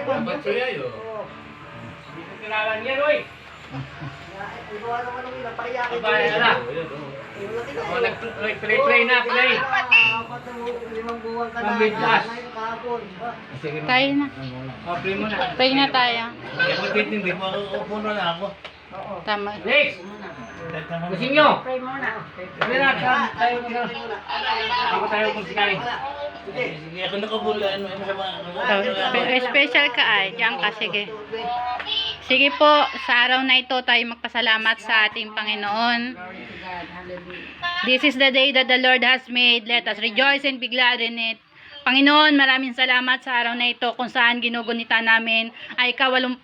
Dapat siya yun. Hindi ko kailangan yan, oy. Ibawa naman ang ilang paiyakin. Abay, ala. Ako nag-play na, play. Apat na 5 buwan ka na. Pambiglas. Ngayon kahapon. Sige na. Tayo na. Oh, play mo na. Tayo na tayo. Ako titindi, makukupo na ako. Tama. Next! Gusin nyo! Pray muna. Sabi na, tayo muna. Ako tayo magsikay. Sige, ako nakabula. Ano sa mga... Special ka ay. Diyan ka, sige. Sige po, sa araw na ito tayo magpasalamat sa ating Panginoon. This is the day that the Lord has made. Let us rejoice and be glad in it. Panginoon, maraming salamat sa araw na ito kung saan ginugunita namin ay 80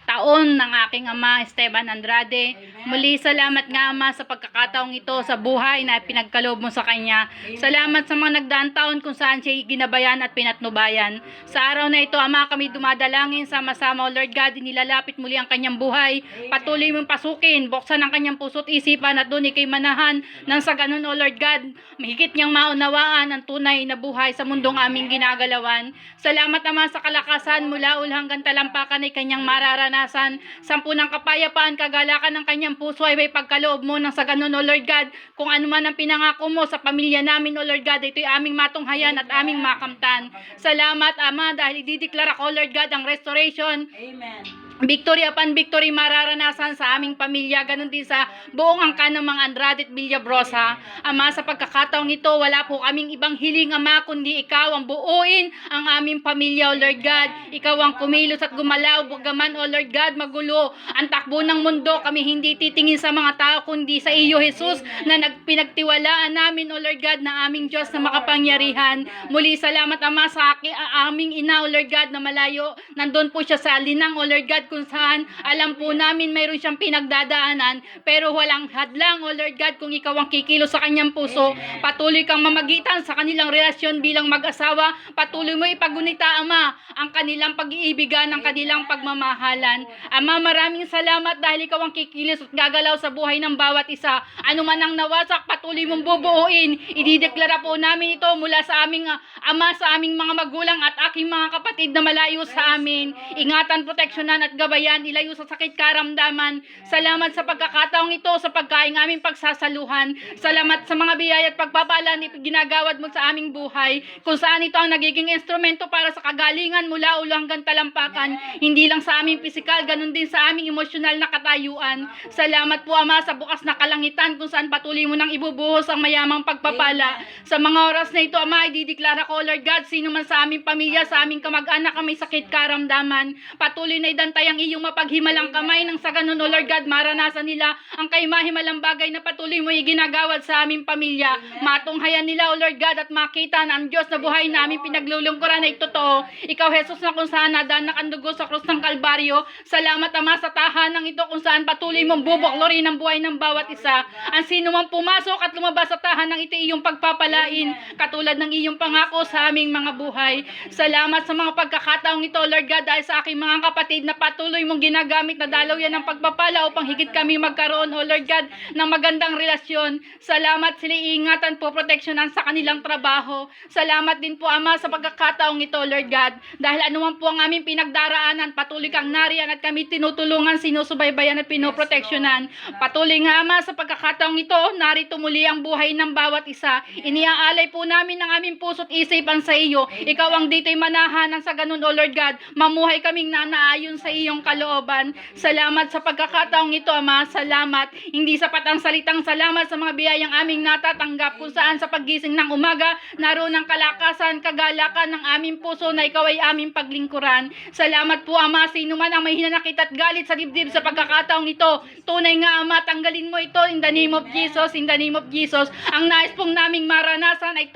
taon ng aking ama Esteban Andrade. Muli salamat nga ama sa pagkakataong ito sa buhay na pinagkaloob mo sa kanya. Salamat sa mga nagdaang taon kung saan siya ginabayan at pinatnubayan. Sa araw na ito ama, kami dumadalangin sama-sama, O Lord God, nilalapit muli ang kanyang buhay. Patuloy mong pasukin, buksan ang kanyang puso't isipan at doon ikay manahan nang sa ganun, O Lord God, mahigit niyang maunawaan ang tunay na buhay sa mundong aming ginagalawan. Salamat naman sa kalakasan mula hanggang talampakan ay kanyang mararanasan. Sampu ng kapayapaan, kagalakan ng kanyang puso ay may pagkaloob mo nang sa ganun, O Lord God, kung ano man ang pinangako mo sa pamilya namin, O Lord God, ito'y aming matunghayan at aming makamtan. Salamat Ama dahil idideklara ko, O Lord God, ang restoration. Amen. Victory upon victory mararanasan sa aming pamilya, ganun din sa buong angkan ng mga Andrade at Villabrosa. Ama, sa pagkakataong ito, wala po kaming ibang hiling, Ama, kundi ikaw ang buuin ang aming pamilya, O Lord God. Ikaw ang kumilos at gumalaw, bagaman, O Lord God, magulo ang takbo ng mundo. Kami hindi titingin sa mga tao, kundi sa iyo, Jesus, na pinagtiwalaan namin, O Lord God, na aming Diyos na makapangyarihan. Muli, salamat, Ama, sa aming ina, O Lord God, na malayo. Nandun po siya sa linang, O Lord God, kung saan alam po namin mayroon siyang pinagdadaanan, pero walang hadlang, O Lord God, kung ikaw ang kikilos sa kanyang puso. Patuloy kang mamagitan sa kanilang relasyon bilang mag-asawa. Patuloy mo ipagunita, Ama, ang kanilang pag-iibigan, ang kanilang pagmamahalan. Ama, maraming salamat dahil ikaw ang kikilos at gagalaw sa buhay ng bawat isa. Ano man ang nawasak, patuloy mong bubuuin. Idideklara po namin ito mula sa aming Ama, sa aming mga magulang at aking mga kapatid na malayo sa amin. Ingatan, proteksyonan at gabayan, ilayo sa sakit karamdaman. Salamat sa pagkakataong ito, sa pagkaing aming pagsasaluhan. Salamat sa mga biyaya at pagpapala na ginagawad mo sa aming buhay, kung saan ito ang nagiging instrumento para sa kagalingan mula ulo hanggang talampakan, hindi lang sa aming pisikal, ganun din sa aming emosyonal na katayuan. Salamat po Ama sa bukas na kalangitan, kung saan patuloy mo nang ibubuhos ang mayamang pagpapala. Sa mga oras na ito Ama, idideklara ko, Lord God, sino man sa aming pamilya, sa aming kamag-anak kami sakit karamdaman, patuloy na idantay ang iyong mapaghimalang kamay nang sa ganun, O Lord God, maranasan nila ang kaimahimalang bagay na patuloy mo iginagawad sa aming pamilya. Matunghayan nila, O Lord God, at makita na ang Diyos na buhay na aming pinaglulungkuran ay totoo. Ikaw, Jesus, na kung saan nadanak ang dugo sa krus ng Kalbaryo. Salamat Ama sa tahanang ito kung saan patuloy mong bubuklorin ang buhay ng bawat isa. Ang sino man pumasok at lumabas sa tahanang ito iyong pagpapalain, katulad ng iyong pangako sa aming mga buhay. Salamat sa mga pagkakataong ito, Lord God, dahil sa aking mga kapatid na patuloy mong ginagamit na dalaw yan ng pagpapala upang higit kami magkaroon, O Lord God, ng magandang relasyon. Salamat, sila iingatan po, proteksyonan sa kanilang trabaho. Salamat din po Ama sa pagkakataong ito, Lord God, dahil anuman po ang aming pinagdaraanan, patuloy kang nariyan at kami tinutulungan, sinusubaybayan at pinoproteksyonan. Patuloy nga Ama sa pagkakataong ito, narito muli ang buhay ng bawat isa. Iniaalay po namin ang aming puso't isipan sa iyo. Ikaw ang dito'y manahan, nang sa ganun, O Lord God, mamuhay kaming nanaayon sa iyong kalooban. Salamat sa pagkakataong ito Ama, salamat. Hindi sapat ang salitang salamat sa mga biyayang aming natatanggap, kung saan sa paggising ng umaga, naroon ang kalakasan, kagalakan ng aming puso na ikaw ay aming paglingkuran. Salamat po Ama, sino man ang may hinanakit at galit sa dibdib sa pagkakataong ito, tunay nga Ama, tanggalin mo ito in the name of Jesus, in the name of Jesus. Ang nais pong naming maranasan ay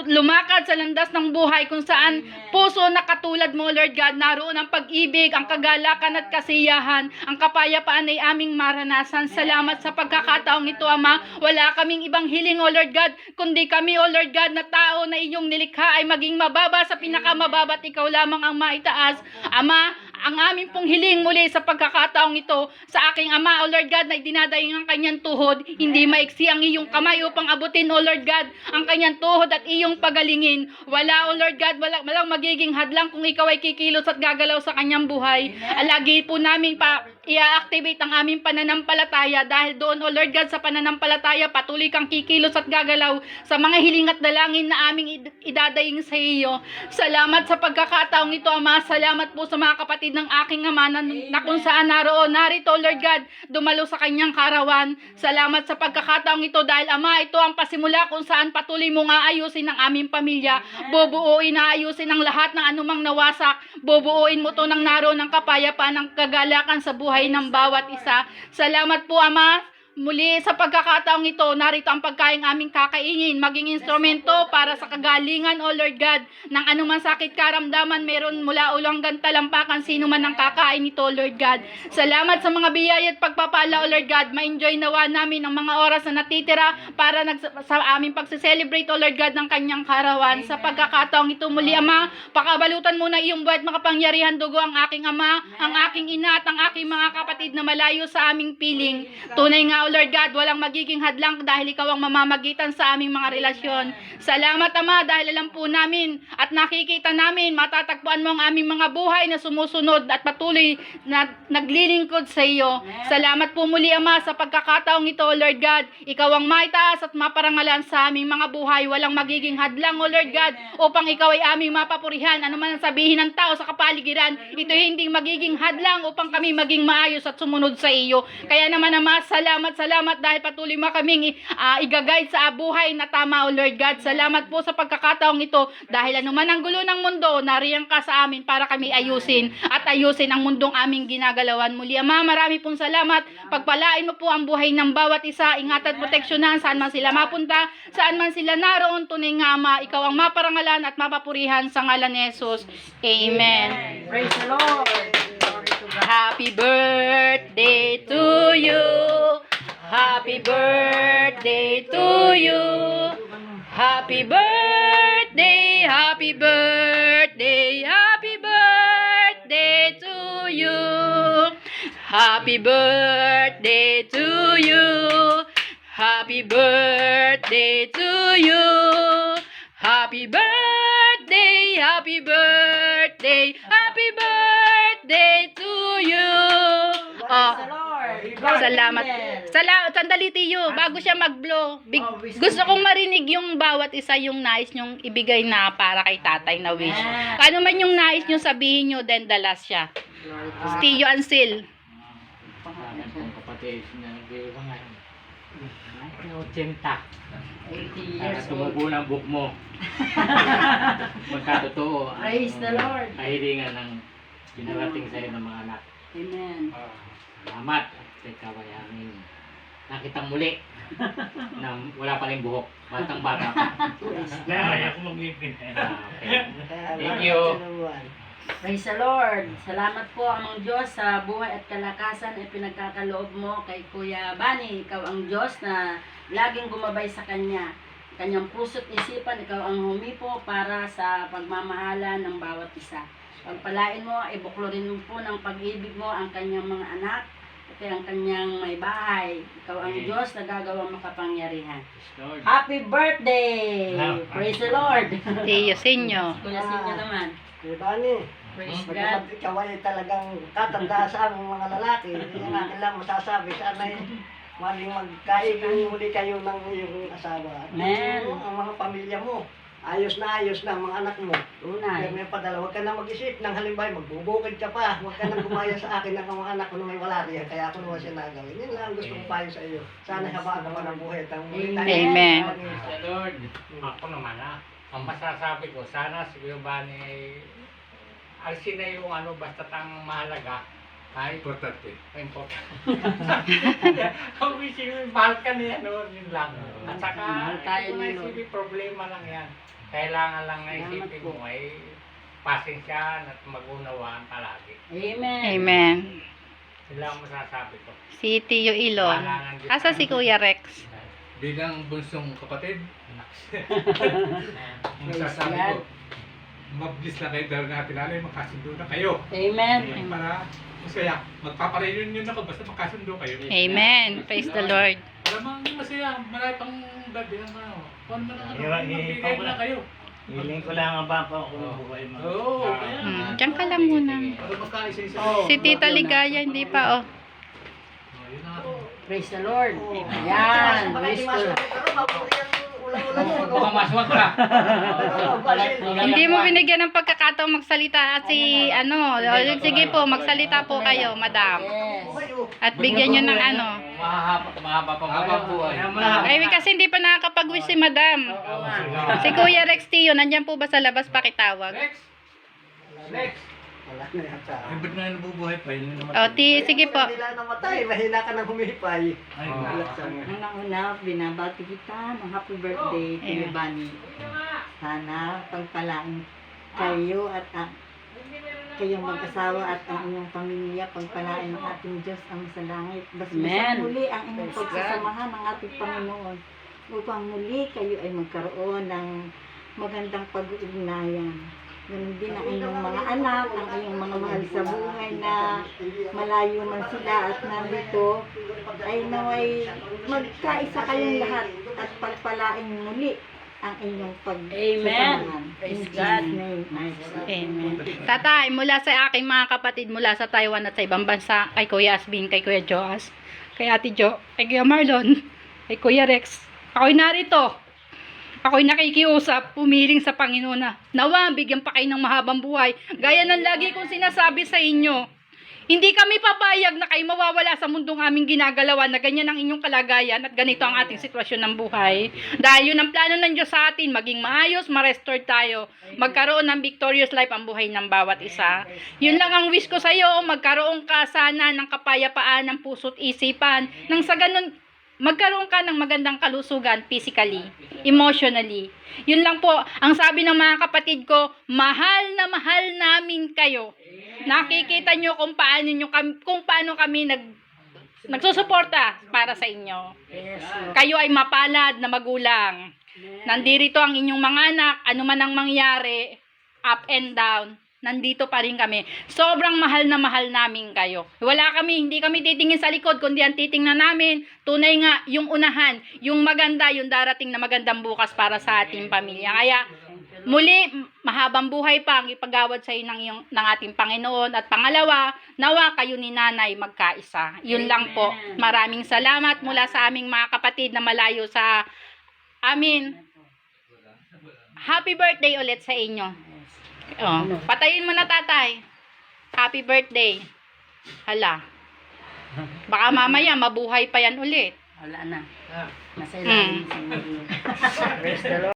lumakad sa landas ng buhay, kung saan puso na katulad mo, Lord God, naroon ang pag-ibig, ang kagalakan at kasiyahan, ang kapayapaan ay aming maranasan. Salamat sa pagkakataong ito Ama. Wala kaming ibang hiling, O Lord God, kundi kami, O Lord God, na tao na iyong nilikha ay maging mababa sa pinakamababa at ikaw lamang ang maitaas. Ama, ang amin pong hiling muli sa pagkakataong ito sa aking Ama, O Lord God, na dinadaing ang kanyang tuhod, hindi maiksi ang iyong kamay upang abutin, O Lord God, ang kanyang tuhod at iyong pagalingin. Wala, O Lord God, walang magiging hadlang kung ikaw ay kikilos at gagalaw sa kanyang buhay. Lagi po namin i-activate ang aming pananampalataya dahil doon, O Lord God, sa pananampalataya, patuloy kang kikilos at gagalaw sa mga hiling at dalangin na aming idadaing sa iyo. Salamat sa pagkakataong ito, Ama. Salamat po sa mga kapatid ng aking ama na kung saan naroon. Narito, Lord God, dumalo sa kanyang karawan. Salamat sa pagkakataong ito dahil, Ama, ito ang pasimula kung saan patuloy mong aayusin ang aming pamilya. Bubuuin, aayusin ang lahat ng anumang nawasak. Bubuuin mo to ng naroon ng kapayapaan, ng kagalakan sa buhay ng bawat isa. Salamat po, Ama. Muli sa pagkakataong ito, narito ang pagkain aming kakainin, maging instrumento para sa kagalingan, O Lord God, ng anumang sakit karamdaman meron mula ulo hanggang talampakan, sino man ang kakain ito, Lord God. Salamat sa mga biyaya at pagpapala, O Lord God. Ma-enjoy nawa namin ang mga oras na natitira para sa aming pagse-celebrate, O Lord God, ng kanyang karawan. Sa pagkakataong ito, muli, Ama, pakabalutan mo na iyong buhat makapangyarihan dugo ang aking ama, ang aking ina at ang aking mga kapatid na malayo sa aming piling. Tunay nga, O Lord God, walang magiging hadlang dahil ikaw ang mamamagitan sa aming mga relasyon. Salamat, Ama, dahil alam po namin at nakikita namin, matatagpuan mo ang aming mga buhay na sumusunod at patuloy na naglilingkod sa iyo. Salamat po muli, Ama, sa pagkakataong ito, O Lord God. Ikaw ang maitaas at maparangalan sa aming mga buhay. Walang magiging hadlang, O Lord God, upang ikaw ay aming mapapurihan. Ano man ang sabihin ng tao sa kapaligiran, ito hindi magiging hadlang upang kami maging maayos at sumunod sa iyo. Kaya naman, Ama, salamat dahil patuloy mo kaming i-guide sa buhay na tama, O Lord God. Salamat po sa pagkakataong ito dahil anuman ang gulo ng mundo, nariyan ka sa amin para kami ayusin at ayusin ang mundong aming ginagalawan. Muli, Ama, marami pong salamat. Pagpalain mo po ang buhay ng bawat isa. Ingat at proteksyonan saan man sila mapunta, saan man sila naroon. Tunay nga, Ama, ikaw ang maparangalan at mapapurihan sa ngalan ni Jesus. Amen. Praise the Lord. Glory to God. Happy birthday to you. Happy birthday to you. Happy birthday, happy birthday, happy birthday to you. Happy birthday to you. Happy birthday to you. Happy birthday, happy birthday, happy birthday to you. Praise the Lord. Salamat. Sandali, Tiyo, bago siya mag-blow. Gusto kong marinig yung bawat isa yung nais nyong ibigay na para kay tatay na wish. Ano man yung nais nyo sabihin nyo, then dalas siya. Tiyo Ansil. Ang kapatid na nag-iwangan. 80. 80 Para years old. tumubo ng book mo. Magkatotoo. Praise the Lord. Kahilingan ng pinarating sa'yo ng mga anak. Amen. Salamat at ikaw ay aming nakitang muli na wala pa rin buhok. Batang bata pa. Kaya ako mag-ipin. Thank you. Praise the Lord. Salamat po, Amang Diyos, sa buhay at kalakasan ay pinagkakaloob mo kay Kuya Bani. Ikaw ang Diyos na laging gumabay sa Kanya. Kanyang puso't isipan, ikaw ang humipo para sa pagmamahala ng bawat isa. Pagpalain mo, ibuklorin mo po ng pag-ibig mo ang kanyang mga anak at ang kanyang may bahay. Ikaw ang Amen. Diyos na gagawang makapangyarihan. Lord. Happy birthday! Praise the Lord! Tiyo Sinyo. Kuya Sinyo naman. Diba ni? Praise God. Pagkakabit ikaw ay talagang tatanda sa aming mga lalaki. Hindi natin lang masasabi. Sana ay maling magkaibig muli kayo ng iyong asawa. At Amen. ang mga pamilya mo. Ayos na ang mga anak mo. Tunay. Kaya may padala, huwag ka na mag-isip ng halimbawa, magbubukid ka pa. Huwag ka nang gumaya sa akin ng mga anak ko na may wala riyan. Kaya ako naman siya nagawin. Yun lang ang gusto kong payo sa iyo. Sana habaan ka pa ng buhay at ang muli tayo. Amen. Lord. Ako naman ang masasabi ko, sana si Kuya Bani ay alisin na yung basta ang mahalaga. Ay, Importante. important. Kung isipin, mahal ka niya, yun lang. At saka, Mahal tayo kung ni Lord. naisipin, problema lang yan. Kailangan lang na isipin Salamat po. mo ay pasensyahan at mag-unawaan palagi. Amen. Amen. Sila ang masasabi ko. Si Tiyo Ilon. Asa si Kuya Rex? Bilang bunsong kapatid, ang Praise sasabi God. ko, mabilis lang kayo dahil natin alay, magkasundo na kayo. Amen. Para masaya. Magpapareunion ako basta magkasundo kayo. Amen. Praise the Lord. Para masaya, marami pang gabi ang ano. Kung ano na magbigay na kayo. Hiling ko lang ang bangko ako ng buhay mo. Oo, kaya nga. Diyan ka lang muna. Para magkaisa-isa. Si Tita Ligaya, hindi pa oh. Yun na. Praise the Lord. Ayan. Baka Praise hindi the masuk Lord. pero mabuti ang ulang-ulang mo. no? Baka maswag ka. Hindi mo binigyan ng pagkakataong magsalita at si ano, sige po, magsalita po kayo, madam. Yes. At bigyan nyo ng ano. Mahaba pa buhay. Ay, kasi hindi pa nakakapag-wish si madam. Si Kuya Rex Tio, nandyan po ba sa labas pakitawag? Next. Next. Wala na yata. Ay, ba't nga nabubuhay pa? Yun naman. O, sige po. Hindi lang namatay, mahina ka ng humihipay. Ay, Unang-una, binabati kita ng happy birthday, Kuya Bani. Sana pagpalain kayo at kayong mag-asawa at ang inyong pamilya, pagpalain ng ating Diyos ang sa langit. Basbasan muli ang inyong pagsasamahan ng ating Panginoon upang muli kayo ay magkaroon ng magandang pag-uugnayan. Ganun din ang inyong mga anak, ang inyong mga mahal sa buhay na malayo man sila at nandito, ay naway magkaisa kayong lahat at pagpalain muli ang inyong pagsasamahan. Praise In God. Jesus' name, I pray. Amen. Tatay, mula sa aking mga kapatid mula sa Taiwan at sa ibang bansa, kay Kuya Asbin, kay Kuya Joas, kay Ate Jo, kay Kuya Marlon, kay Kuya Rex, ako'y narito. Ako'y nakikiusap, pumiling sa Panginoon na nawa, bigyan pa kayo ng mahabang buhay. Gaya ng lagi kong sinasabi sa inyo, hindi kami papayag na kayo mawawala sa mundong aming ginagalawan na ganyan ang inyong kalagayan at ganito ang ating sitwasyon ng buhay. Dahil yun ang plano ng Diyos sa atin, maging maayos, ma-restore tayo, magkaroon ng victorious life ang buhay ng bawat isa. Yun lang ang wish ko sa iyo, magkaroon ka sana ng kapayapaan ng puso't isipan, nang sa ganun, magkaroon ka ng magandang kalusugan physically, emotionally. Yun lang po, ang sabi ng mga kapatid ko, mahal na mahal namin kayo. Nakikita nyo kung paano kami nagsusuporta para sa inyo. Yes, Kayo ay mapalad na magulang. Nandito ang inyong mga anak, ano man ang mangyari, up and down, nandito pa rin kami. Sobrang mahal na mahal namin kayo. Hindi kami titingin sa likod, kundi ang titingnan namin, tunay nga, yung unahan, yung maganda, yung darating na magandang bukas para sa ating pamilya. Kaya, muli, mahabang buhay pa ang ipagawad sa iyo ng ating Panginoon. At pangalawa, nawa kayo ni Nanay magkaisa. Yun lang po. Maraming salamat mula sa aming mga kapatid na malayo sa amin. Happy birthday ulit sa inyo. Oh, patayin mo na, tatay. Happy birthday. Hala. Baka mamaya mabuhay pa yan ulit. wala na. Nasa ilalim siguro. Praise the Lord.